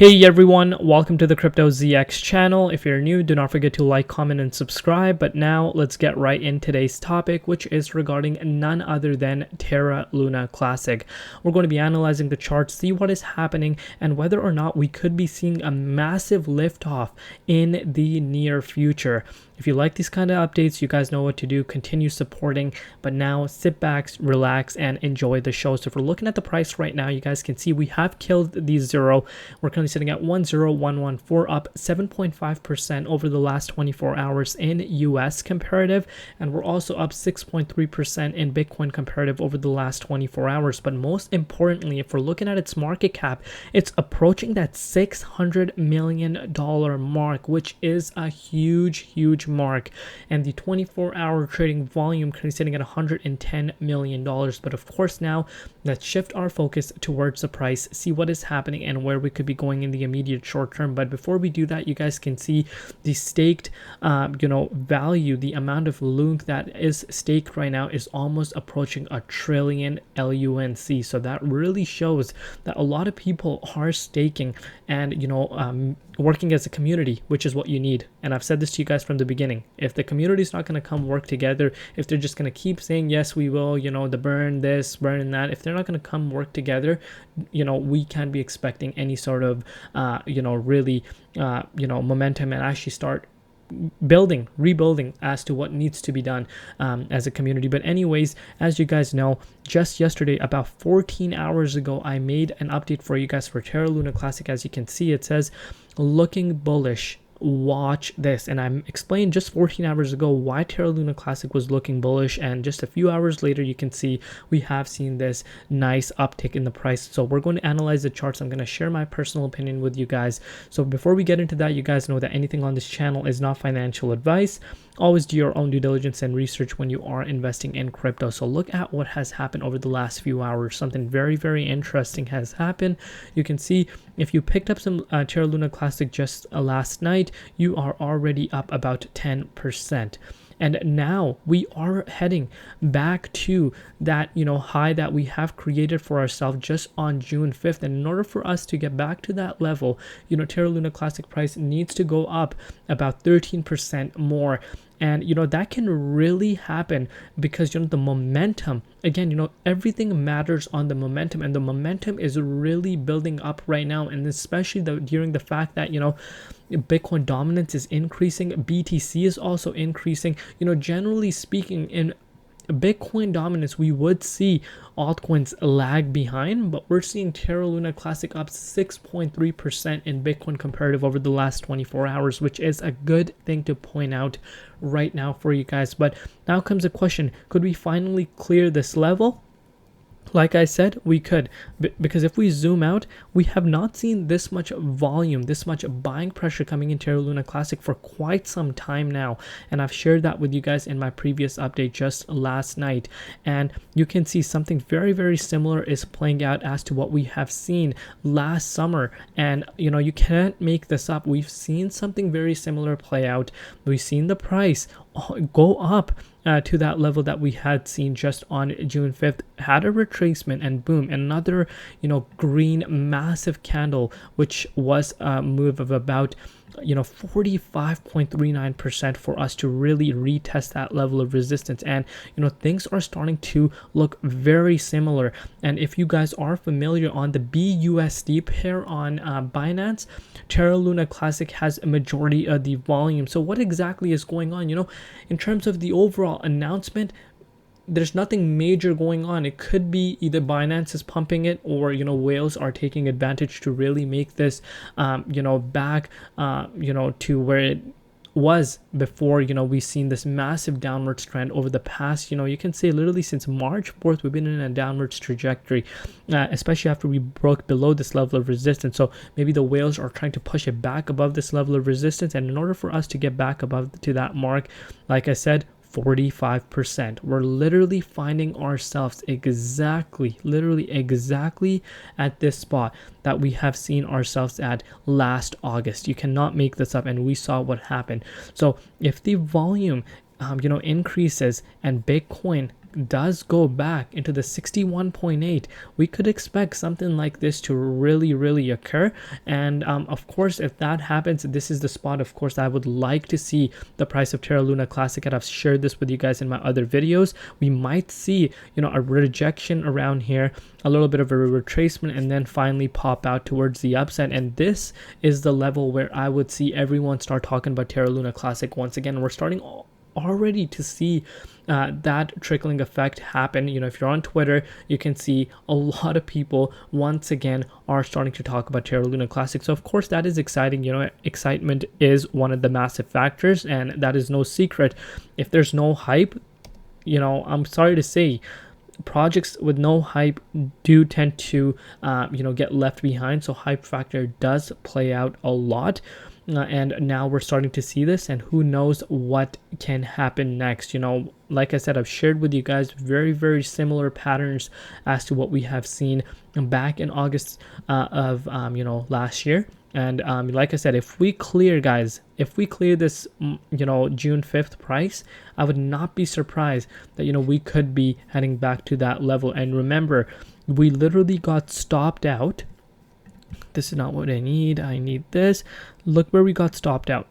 Hey everyone, welcome to the Crypto ZX channel. If you're new, do not forget to like, comment, and subscribe. But now let's get right in today's topic, which is regarding none other than Terra Luna Classic. We're going to be analyzing the charts, see what is happening, and whether or not we could be seeing a massive liftoff in the near future. If you like these kind of updates, you guys know what to do. Continue supporting, but now sit back, relax, and enjoy the show. So if we're looking at the price right now, you guys can see we have killed the zero. We're currently sitting at 10114, up 7.5% over the last 24 hours in US comparative, and we're also up 6.3% in Bitcoin comparative over the last 24 hours. But most importantly, if we're looking at its market cap, it's approaching that $600 million mark, which is a huge mark, and the 24-hour trading volume currently sitting at $110 million. But of course, now let's shift our focus towards the price, see what is happening and where we could be going in the immediate short term. But before we do that, you guys can see the staked value, the amount of Lunc that is staked right now is almost approaching $1 trillion LUNC. So that really shows that a lot of people are staking and working as a community, which is what you need. And I've said this to you guys from the beginning. If the community is not going to come work together, if they're just going to keep saying yes we will, the burn this, burn that, if they're not going to come work together, we can't be expecting any sort of really momentum and actually start rebuilding as to what needs to be done as a community. But anyways, as you guys know, just yesterday, about 14 hours ago, I made an update for you guys for Terra Luna Classic. As you can see, it says looking bullish. Watch this, and I'm explained just 14 hours ago why Terra Luna Classic was looking bullish, and just a few hours later you can see we have seen this nice uptick in the price. So we're going to analyze the charts. I'm going to share my personal opinion with you guys. So before we get into that, you guys know that anything on this channel is not financial advice. Always do your own due diligence and research when you are investing in crypto. So look at what has happened over the last few hours. Something very interesting has happened. You can see if you picked up some Terra Luna Classic just last night, you are already up about 10%. And now we are heading back to that, high that we have created for ourselves just on June 5th. And in order for us to get back to that level, Terra Luna Classic price needs to go up about 13% more. And, that can really happen because, the momentum, again, everything matters on the momentum, and the momentum is really building up right now. And especially during the fact that, Bitcoin dominance is increasing, BTC is also increasing. Generally speaking, in Bitcoin dominance, we would see altcoins lag behind, but we're seeing Terra Luna Classic up 6.3% in Bitcoin comparative over the last 24 hours, which is a good thing to point out right now for you guys. But now comes the question, could we finally clear this level? Like I said, we could, because if we zoom out, we have not seen this much volume, this much buying pressure coming in Terra Luna Classic for quite some time now. And I've shared that with you guys in my previous update just last night. And you can see something very similar is playing out as to what we have seen last summer. And, you can't make this up. We've seen something very similar play out. We've seen the price go up to that level that we had seen just on June 5th, had a retracement, and boom, another green massive candle, which was a move of about 45.39% for us to really retest that level of resistance. And things are starting to look very similar. And if you guys are familiar on the BUSD pair on Binance, Terra Luna Classic has a majority of the volume. So what exactly is going on? In terms of the overall announcement, there's nothing major going on. It could be either Binance is pumping it, or whales are taking advantage to really make this back to where it was before. We've seen this massive downwards trend over the past, you can say literally since March 4th, we've been in a downwards trajectory, especially after we broke below this level of resistance. So maybe the whales are trying to push it back above this level of resistance, and in order for us to get back above to that mark, like I said, 45%. We're literally finding ourselves literally exactly at this spot that we have seen ourselves at last August. You cannot make this up, and we saw what happened. So if the volume increases and Bitcoin does go back into the 61.8, we could expect something like this to really occur. And of course, if that happens, this is the spot, of course, I would like to see the price of Terra Luna Classic, and I've shared this with you guys in my other videos. We might see, a rejection around here, a little bit of a retracement, and then finally pop out towards the upside. And this is the level where I would see everyone start talking about Terra Luna Classic once again. We're starting already to see that trickling effect happen. If you're on Twitter, you can see a lot of people once again are starting to talk about Terra Luna Classic. So of course that is exciting. Excitement is one of the massive factors, and that is no secret. If there's no hype, I'm sorry to say, projects with no hype do tend to get left behind. So hype factor does play out a lot. And now we're starting to see this, and who knows what can happen next. Like I said, I've shared with you guys very similar patterns as to what we have seen back in August of last year. And like I said, if we clear this June 5th price, I would not be surprised that we could be heading back to that level. And remember, we literally got stopped out. This is not what I need. I need this. Look where we got stopped out.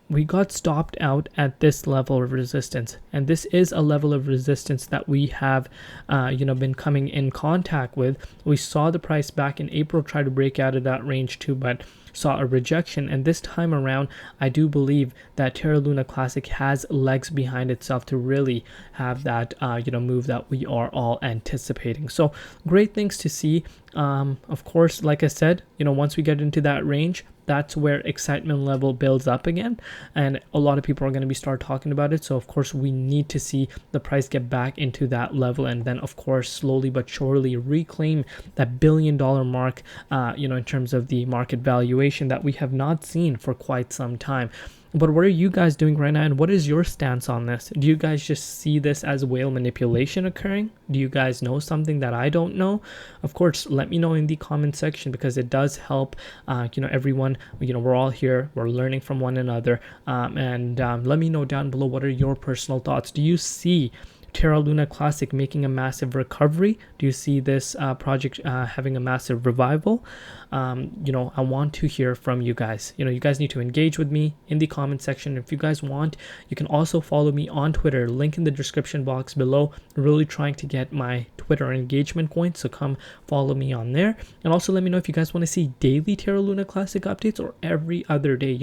We got stopped out at this level of resistance, and this is a level of resistance that we have been coming in contact with. We saw the price back in April try to break out of that range too, but saw a rejection. And this time around, I do believe that Terra Luna Classic has legs behind itself to really have that move that we are all anticipating. So great things to see. Of course, like I said, once we get into that range, that's where excitement level builds up again, and a lot of people are going to start talking about it. So of course we need to see the price get back into that level, and then of course slowly but surely reclaim that $1 billion mark in terms of the market valuation that we have not seen for quite some time. But what are you guys doing right now, and what is your stance on this? Do you guys just see this as whale manipulation occurring? Do you guys know something that I don't know? Of course, let me know in the comment section, because it does help everyone. We're all here, we're learning from one another, and let me know down below, what are your personal thoughts? Do you see Terra Luna Classic making a massive recovery? Do you see this project having a massive revival? I want to hear from you guys. You guys need to engage with me in the comment section. If you guys want, you can also follow me on Twitter, link in the description box below. I'm really trying to get my Twitter engagement going, so come follow me on there. And also let me know if you guys want to see daily Terra Luna Classic updates or every other day.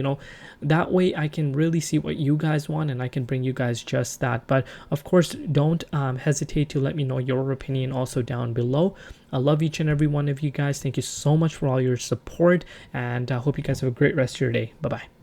That way I can really see what you guys want, and I can bring you guys just that. But of course, don't hesitate to let me know your opinion also down below. I love each and every one of you guys. Thank you so much for all your support, and I hope you guys have a great rest of your day. Bye bye.